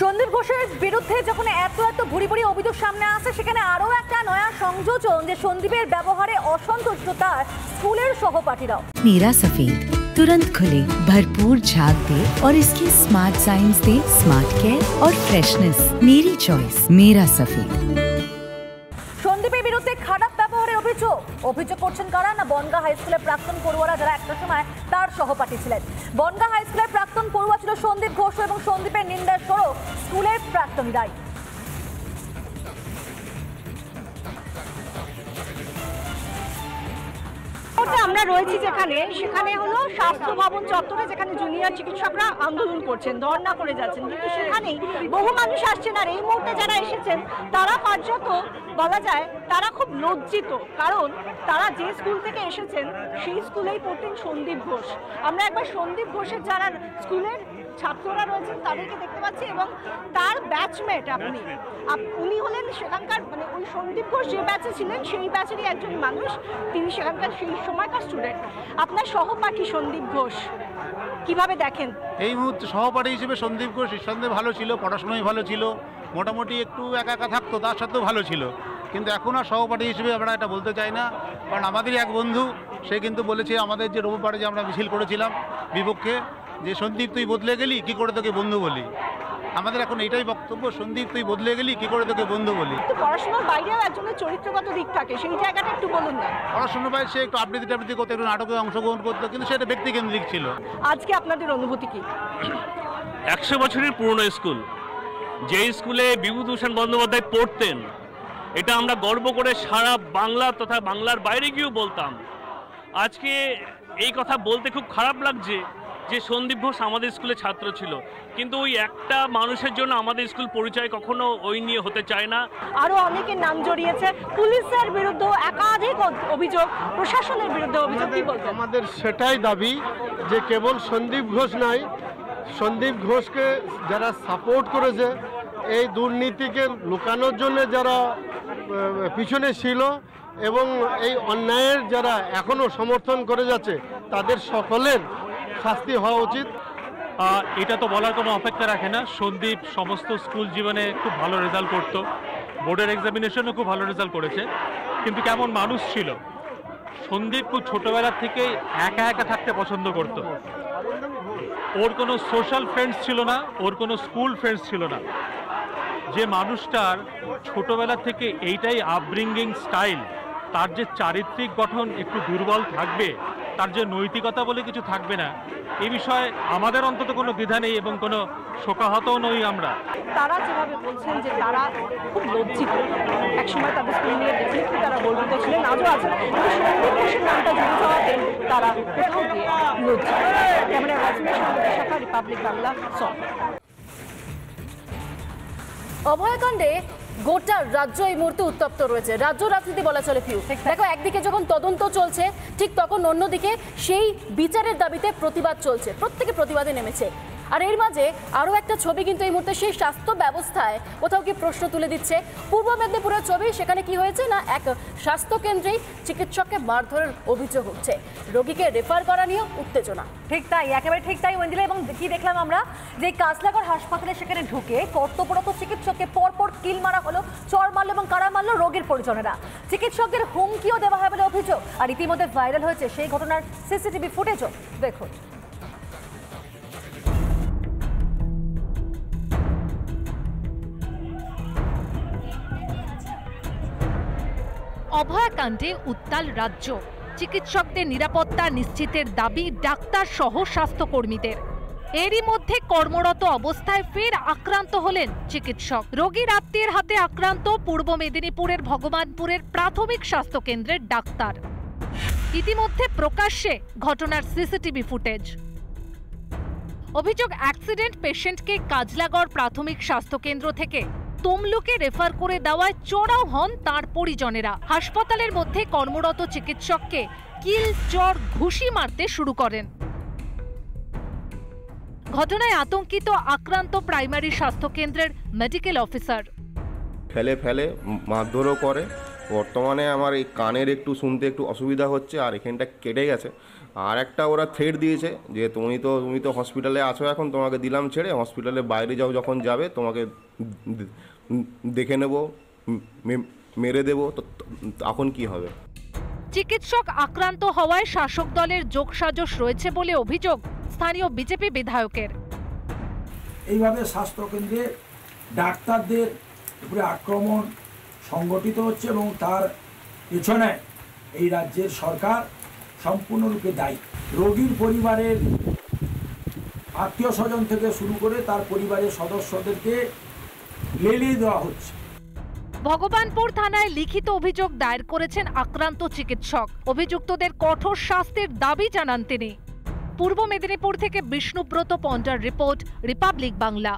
সন্দীপ ঘোষের বিরুদ্ধে যখন এত ভুরি ভুরি অভিযোগ সামনে আসে, সেখানে আরো একটা নয়া সংযোজন যে সন্দীপের ব্যবহারে অসন্তুষ্ট তার স্কুলের সহপাঠীরাও। मेरा सफेद तुरंत खुले, भरपूर झाग दे और इसकी स्मार्ट साइंस दे स्मार्ट केयर और फ्रेशनेस। मेरी चॉइस मेरा सफेद। সন্দীপের বিরুদ্ধে খারাপ ব্যবহারের অভিযোগ করছেন কারা? না বনগাঁ হাই স্কুলের প্রাক্তন পড়ুয়ারা, যারা একটা সময় তার সহপাঠী ছিলেন। বনগাঁ হাই স্কুলের প্রাক্তন পড়ুয়া ছিল সন্দীপ ঘোষ এবং সন্দীপের নিন্দার স্বরূপ স্কুলের প্রাক্তনীরাই। আমরা রয়েছি সেখানে হলো স্বাস্থ্য ভবন চত্বরে, যেখানে জুনিয়র চিকিৎসকরা আন্দোলন করছেন, ধর্ণা করে যাচ্ছেন, কিন্তু সেখানেই বহু মানুষ আসছেন। আর এই মুহূর্তে যারা এসেছেন তারা কার্যত বলা যায় তারা খুব লজ্জিত, কারণ তারা যে স্কুল থেকে এসেছেন সেই স্কুলেই পড়তেন সন্দীপ ঘোষ। আমরা একবার সন্দীপ ঘোষের যারা স্কুলের ছাত্ররা রয়েছেন তাদেরকে দেখতে পাচ্ছি, এবং তার ব্যাচমেট উনি হলেন সেখানকার, মানে ওই সন্দীপ ঘোষ যে ব্যাচে ছিলেন সেই ব্যাচেরই একজন মানুষ, তিনি সেখানকার সেই সময়কার স্টুডেন্ট। আপনার সহপাঠী সন্দীপ ঘোষ কিভাবে দেখেন? এই মুহূর্তে সহপাঠী হিসেবে সন্দীপ ঘোষ নিঃসন্দেহে ভালো ছিল, পড়াশোনায় ভালো ছিল, মোটামুটি একটু একা একা থাকতো, তার সাথেও ভালো ছিল। কিন্তু এখন আর সহপাঠী হিসেবে আমরা এটা বলতে চাই না, কারণ আমাদেরই এক বন্ধু, সে কিন্তু বলেছে আমাদের যে রবিবারে যে আমরা মিছিল করেছিলাম বিপক্ষে, যে সন্দীপ তুই বদলে গেলি, কি করে তোকে বন্ধু বলি। আমাদের এখন এটাই বক্তব্য, সন্দীপ তুই বদলে গেলি, কি করে তোকে বন্ধু বলি। পড়াশোনার বাইরেও একজনের চরিত্রগত দিক থাকে, সেই জায়গাটা একটু বলুন না। পড়াশোনার বাইরে সে একটু আবৃত্তি করতো, একটু নাটকে অংশগ্রহণ করতো, কিন্তু সেটা ব্যক্তিকেন্দ্রিক ছিল। আজকে আপনাদের অনুভূতি কি? 100 বছরের পুরনো স্কুল, যে স্কুলে বিভূতিভূষণ বন্দ্যোপাধ্যায় পড়তেন, এটা আমরা গর্ব করে সারা বাংলা তথা বাংলার বাইরে গিয়েও বলতাম। আজকে এই কথা বলতে খুব খারাপ লাগছে যে সন্দীপ ঘোষ আমাদের স্কুলে ছাত্র ছিল, কিন্তু ওই একটা মানুষের জন্য আমাদের স্কুল পরিচয় কখনো ওই নিয়ে হতে চায় না। আরো অনেকের নাম জড়িয়েছে, পুলিশের বিরুদ্ধে একাধিক অভিযোগ, প্রশাসনের বিরুদ্ধে অভিযোগ। কি বলবেন? আমাদের সেটাই দাবি যে কেবল সন্দীপ ঘোষ নয়, সন্দীপ ঘোষকে যারা সাপোর্ট করেছে, এই দুর্নীতিকে লুকানোর জন্য যারা পিছনে ছিল, এবং এই অন্যায়ের যারা এখনো সমর্থন করে যাচ্ছে, তাদের সকলের শাস্তি হওয়া উচিত। এটা তো বলার কোনো অপেক্ষা রাখে না। সন্দীপ সমস্ত স্কুল জীবনে খুব ভালো রেজাল্ট করতো, বোর্ডের এক্সামিনেশনও খুব ভালো রেজাল্ট করেছে, কিন্তু কেমন মানুষ ছিল। সন্দীপ খুব ছোটোবেলার থেকেই একা একা থাকতে পছন্দ করত। ওর কোনো সোশ্যাল ফ্রেন্ডস ছিল না, ওর কোনো স্কুল ফ্রেন্ডস ছিল না। যে মানুষটার ছোটোবেলা থেকে এইটাই আপব্রিঙ্গিং স্টাইল, তার যে চারিত্রিক গঠন একটু দুর্বল থাকবে, তার যে নৈতিকতা বলে কিছু থাকবে না, এই বিষয়ে আমাদের অন্তত কোনো দ্বিধা নেই এবং কোনো শোকাহতও নই আমরা। তারা যেভাবে বলছেন যে তারা খুব লজ্জিত, একসময় তাদের স্কুল নিয়ে ডেফিনেটলি তারা গর্বিত ছিলেন, আজও আছেন, কিন্তু সন্দীপ ঘোষের নামটা জুড়ে যাওয়াতে তারা কোথাও গিয়ে লজ্জিত। ক্যামেরা রাজমের সঙ্গে শাখা, রিপাবলিক বাংলা, সব। অভয়াকাণ্ডে গোটা রাজ্য এই মুহূর্তে উত্তপ্ত রয়েছে, রাজ্য রাজনীতি বলা চলে। দেখো, একদিকে যখন তদন্ত চলছে, ঠিক তখন অন্যদিকে সেই বিচারের দাবিতে প্রতিবাদ চলছে, প্রত্যেকে প্রতিবাদে নেমেছে। আর এর মাঝে আরও একটা ছবি কিন্তু এই মুহূর্তে সেই স্বাস্থ্য ব্যবস্থায় কোথাও কি প্রশ্ন তুলে দিচ্ছে। পূর্ব মেদিনীপুরের ছবি, সেখানে কি হয়েছে না এক স্বাস্থ্যকেন্দ্রেই চিকিৎসককে মারধরের অভিযোগ হচ্ছে, রোগীকে রেফার করা নিয়ে উত্তেজনা। ঠিক তাই, একেবারে ঠিক তাই ওয়েন্দিলা। এবং কি দেখলাম আমরা, যে কাজলাগড় হাসপাতালে সেখানে ঢুকে কর্তব্যরত চিকিৎসককে পরপর কিল মারা হলো, চড় মারলো এবং কারা মারলো? রোগীর পরিজনেরা। চিকিৎসকদের হুমকিও দেওয়া হয় বলে অভিযোগ। আর ইতিমধ্যে ভাইরাল হয়েছে সেই ঘটনার সিসিটিভি ফুটেজও, দেখুন। অভয়াকাণ্ডে উত্তাল রাজ্য, চিকিৎসকদের নিরাপত্তা নিশ্চিতের দাবি ডাক্তার সহ স্বাস্থ্যকর্মীদের। এরই মধ্যে কর্মরত অবস্থায় ফের আক্রান্ত হলেন চিকিৎসক। রোগীর আত্মীয়ের হাতে আক্রান্ত পূর্ব মেদিনীপুরের ভগবানপুরের প্রাথমিক স্বাস্থ্যকেন্দ্রের ডাক্তার। ইতিমধ্যে প্রকাশ্যে ঘটনার সিসিটিভি ফুটেজ। অভিযোগ, অ্যাক্সিডেন্ট পেশেন্টকে কাজলাগড় প্রাথমিক স্বাস্থ্যকেন্দ্র থেকে তমলুকে রেফার করে দেওয়ায় চড়াও হন তাঁর পরিজনেরা। হাসপাতালের মধ্যে কর্মরত চিকিৎসককে কিল, চড়, ঘুষি মারতে শুরু করেন। ঘটনায় আতঙ্কিত আক্রান্ত প্রাইমারি স্বাস্থ্যকেন্দ্রের মেডিকেল অফিসার। ফেলে মারধরও করে। বর্তমানে আমার এই কানের একটু শুনতে একটু অসুবিধা হচ্ছে, আর এখানটা কেটে গেছে, আর একটা ওরা থ্রেট দিয়েছে যে তুমি তো হসপিটালে আছো, এখন তোমাকে দিলাম ছেড়ে, হসপিটালে বাইরে যখন যাবে তোমাকে দেখে নেব, মেরে দেবো, তো তখন কি হবে? চিকিৎসক আক্রান্ত হওয়ায় শাসক দলের যোগসাজশ রয়েছে বলে অভিযোগ স্থানীয় বিজেপি বিধায়কের। এইভাবে স্বাস্থ্যকেন্দ্রে ডাক্তারদের উপরে আক্রমণ সংগঠিত হচ্ছে এবং তার পেছনে এই রাজ্যের সরকার সম্পূর্ণরূপে দায়ী। রোগীর পরিবারের আত্মীয় স্বজন থেকে শুরু করে তার পরিবারের সদস্যদেরকে লেলিয়ে দেওয়া হচ্ছে। ভগবানপুর থানায় লিখিত অভিযোগ দায়ের করেছেন আক্রান্ত চিকিৎসক। অভিযুক্তদের কঠোর শাস্তির দাবি জানান তিনি। পূর্ব মেদিনীপুর থেকে বিষ্ণুব্রত পণ্ডার রিপোর্ট, রিপাবলিক বাংলা।